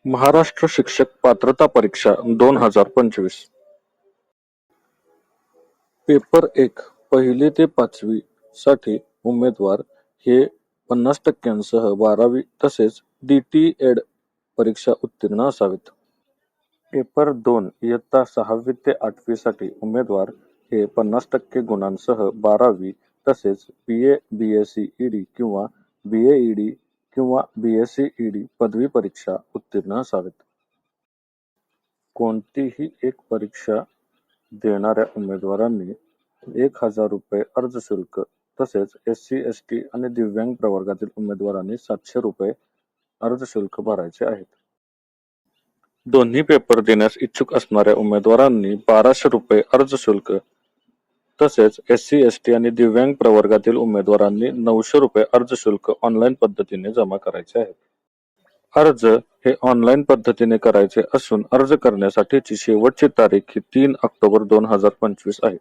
महाराष्ट्र शिक्षक पात्रता परीक्षा 2025 पेपर 1 पहिली ते 5वी साठी उमेदवार हे 50% 12वी तसेच DTED परीक्षा उत्तीर्ण असावेत. पेपर 2 इयत्ता 6वी ते 8वी साठी उमेदवार हे 50% गुणांसह 12वी तसेच BA, BSc ED किंवा BA ED किंवा BSc ED पदवी परीक्षा उत्तीर्ण असावेत. कोणतीही एक परीक्षा देणाऱ्या उमेदवारांनी 1,000 रुपये अर्ज शुल्क तसेच SC, ST आणि दिव्यांग प्रवर्गातील उमेदवारांनी 700 रुपये अर्ज शुल्क भरायचे आहेत. दोन्ही पेपर देण्यास इच्छुक असणाऱ्या उमेदवारांनी 1200 रुपये अर्ज शुल्क तसेच SC, ST आणि दिव्यांग प्रवर्गातील उमेदवारांनी 900 रुपये अर्ज शुल्क ऑनलाईन पद्धतीने जमा करायचे आहे. अर्ज हे ऑनलाईन पद्धतीने करायचे असून अर्ज करण्यासाठीची शेवटची तारीख ही 3 ऑक्टोबर 2025 आहे.